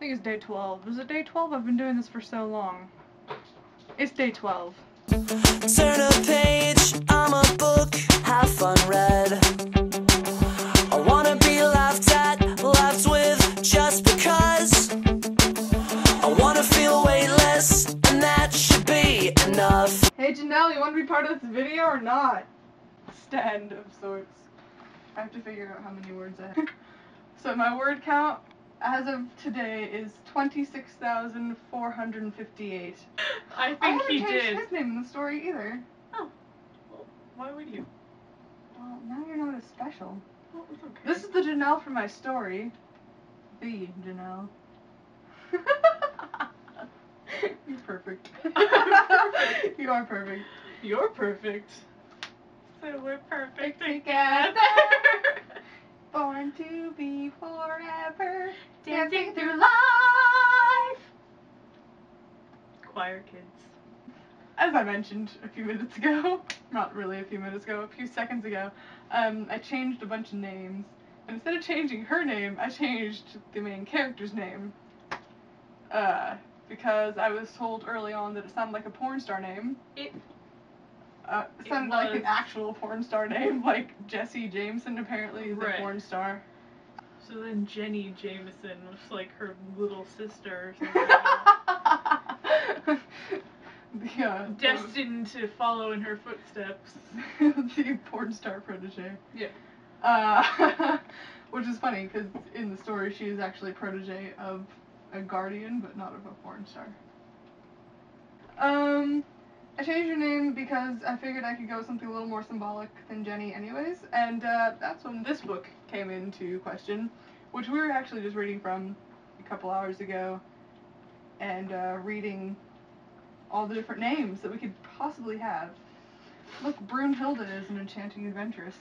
think it's day 12. Is it day 12? I've been doing this for so long. It's day 12. Turn a page, I'm a book, have fun read. I wanna be laughed at, laughed with, just because. I wanna feel weightless, and that should be enough. Hey Janelle, you want to be part of this video or not? Stand of sorts. I have to figure out how many words I have. So my word count as of today is 26,458. I think I haven't he changed did. his name in the story either. Oh. Well, why would you? Well, now you're not as special. Well, it's okay. This is the Janelle from my story. The Janelle. You're perfect. Perfect. You are perfect. You're perfect. So we're perfect Together. together. Born to be forever. Dancing through life. Choir kids. As I mentioned a few minutes ago, not really a few minutes ago, a few seconds ago, I changed a bunch of names. And instead of changing her name, I changed the main character's name. Because I was told early on that it sounded like a porn star name. It sounded like an actual porn star name, like Jesse Jameson apparently is a porn star. So then Jenny Jameson was like her little sister or something. Yeah. Destined to follow in her footsteps. The porn star protege. Yeah. Which is funny because in the story she is actually a protege of a guardian, but not of a porn star. I changed her name because I figured I could go with something a little more symbolic than Jenny anyways, and that's when this book came into question, which we were actually just reading from a couple hours ago, and reading all the different names that we could possibly have. Look, Brunhilde is an enchanting adventuress.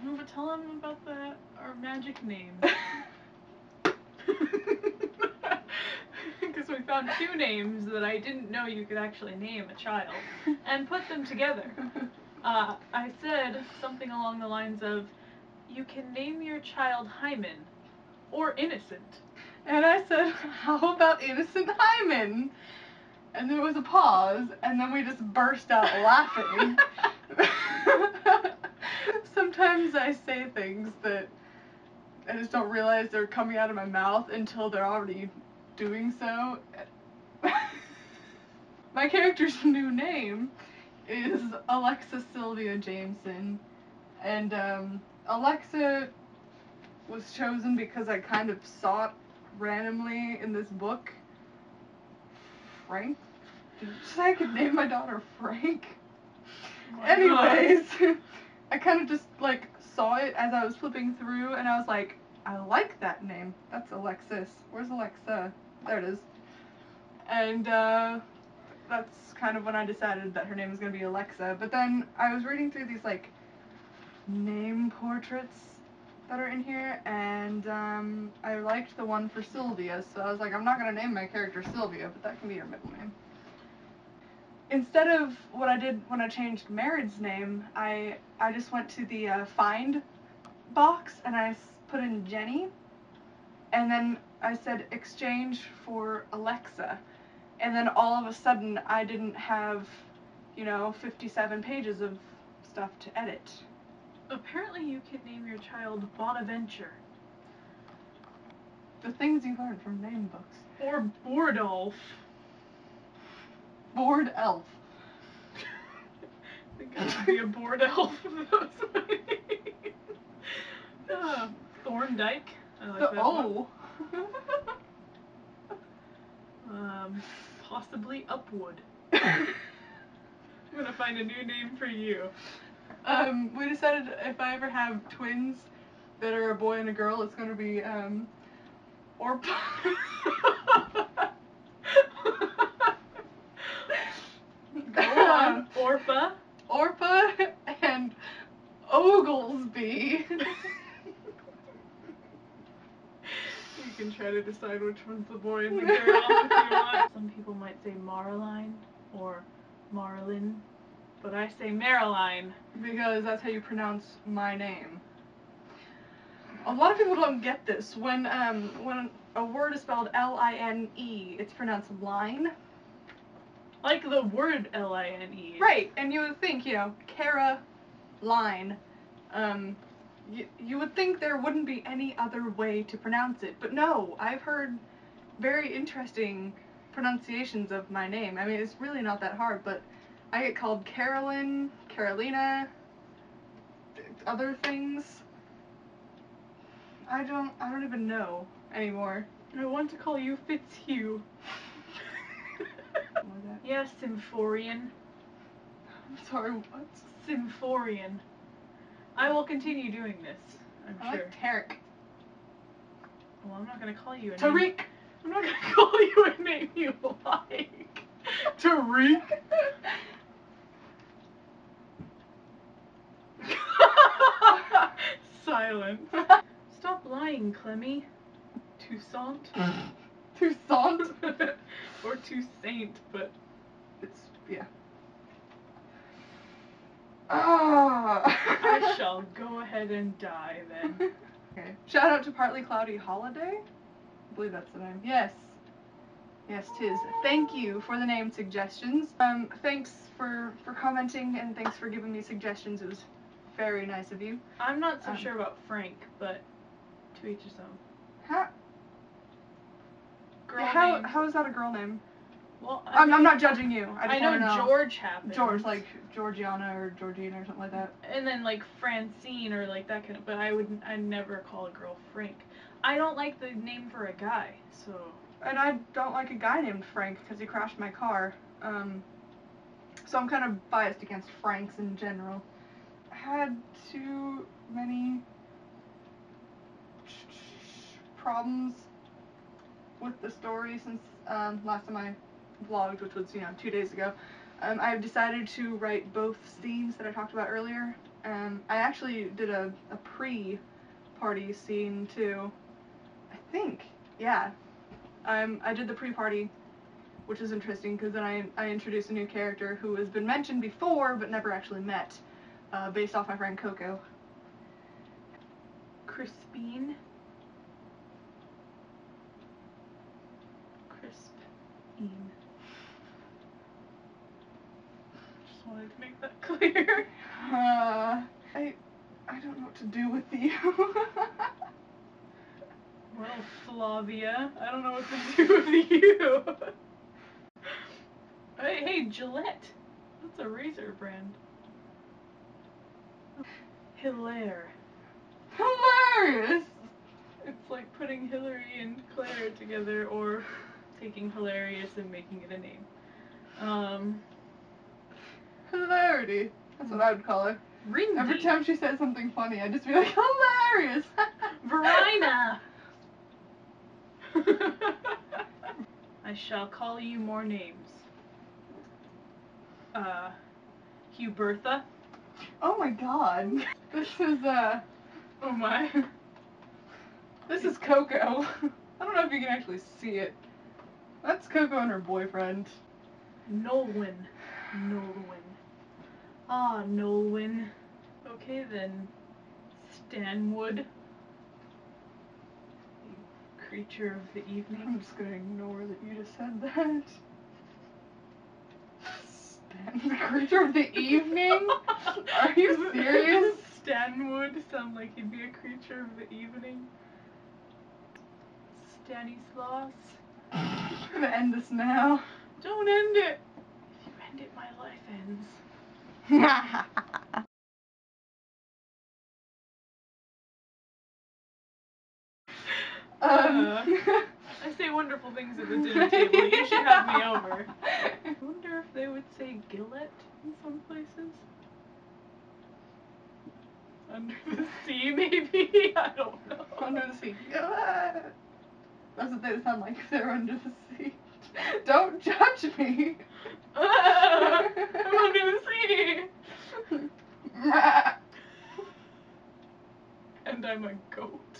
No, but tell them about our magic names. Because we found two names that I didn't know you could actually name a child, and put them together. I said something along the lines of, you can name your child Hymen, or Innocent. And I said, how about Innocent Hymen? And there was a pause, and then we just burst out laughing. Sometimes I say things that I just don't realize they're coming out of my mouth until they're already doing so. My character's new name is Alexa Sylvia Jameson, and Alexa was chosen because I kind of saw it randomly in this book. Frank? Did you say I could name my daughter Frank? Anyways, I kind of just like saw it as I was flipping through, and I was like, I like that name. That's Alexis. Where's Alexa? There it is. And that's kind of when I decided that her name was going to be Alexa. But then I was reading through these like name portraits that are in here, and I liked the one for Sylvia, so I was like, I'm not going to name my character Sylvia, but that can be her middle name. Instead of what I did when I changed Merritt's name, I just went to the find box and I put in Jenny, and then I said exchange for Alexa, and then all of a sudden I didn't have, 57 pages of stuff to edit. Apparently you could name your child Bonaventure. The things you learn from name books. Or Bordolph. Bored elf. I think I should be a board elf. Thorndike. I like that one. Possibly Upwood. I'm gonna find a new name for you. We decided if I ever have twins that are a boy and a girl, it's gonna be Orpa. Go on, Orpha. Orpa and Oglesby. You can try to decide which one's the boy and the girl if you want. Some people might say Marline or Marlin, but I say Marilyn. Because that's how you pronounce my name. A lot of people don't get this. When a word is spelled L-I-N-E. It's pronounced line. Like the word L-I-N-E. Right, and you would think, you know, Caroline. You would think there wouldn't be any other way to pronounce it, but no, I've heard very interesting pronunciations of my name. I mean, it's really not that hard, but I get called Carolyn, Carolina, other things. I don't even know anymore. I want to call you Fitzhugh. Yes, Symphorian. I'm sorry, what? Symphorian. I will continue doing this, I'm I sure. like Tarek. Well, I'm not gonna call you a name. Tariq! I'm not gonna call you a name you like. Tariq? Silence. Stop lying, Clemmy. Toussaint? Toussaint? Or Toussaint, but It's, yeah. Ah. I shall go ahead and die then. Okay. Shout out to Partly Cloudy Holiday? I believe that's the name. Yes. Yes, 'tis. Thank you for the name suggestions. Thanks for commenting and thanks for giving me suggestions. It was very nice of you. I'm not so sure about Frank, but to each his own. How is that a girl name? Well, I'm not judging you. I just know wanna know. George happens. George, like Georgiana or Georgina or something like that. And then like Francine or like that kind of, but I'd never call a girl Frank. I don't like the name for a guy, so. And I don't like a guy named Frank because he crashed my car. So I'm kind of biased against Franks in general. I had too many problems with the story since last time I vlogged, which was 2 days ago. I've decided to write both scenes that I talked about earlier. I actually did a pre-party scene too. I think, yeah. I did the pre-party, which is interesting because then I introduced a new character who has been mentioned before but never actually met, based off my friend Coco. Crispine. Crispine. Just wanted to make that clear. I don't know what to do with you. Well, Flavia, I don't know what to do with you. Hey, Gillette. That's a razor brand. Hilaire. Hilarious! It's like putting Hillary and Claire together, or taking hilarious and making it a name. Hilarity. That's what I would call her. Rindy. Every time she said something funny, I'd just be like, hilarious! Verina. I shall call you more names. Hubertha. Oh my god. This is, Oh my. this is Coco. I don't know if you can actually see it. That's Coco and her boyfriend. Nolwenn. Nolwenn. Ah, Nolwenn. Okay then, Stanwood. You creature of the evening. I'm just gonna ignore that you just said that. The creature of the evening? Are you serious? Stanwood sound like he'd be a creature of the evening. Stanislaus. I'm gonna end this now. Don't end it. If you end it, my life ends. I say wonderful things at the dinner table. You should have me over. I wonder if they would say Gillette in some places. Under the sea, maybe? I don't know. Under the sea. That's what they would sound like if they were under the sea. Don't judge me. I'm under the sea. And I'm a goat.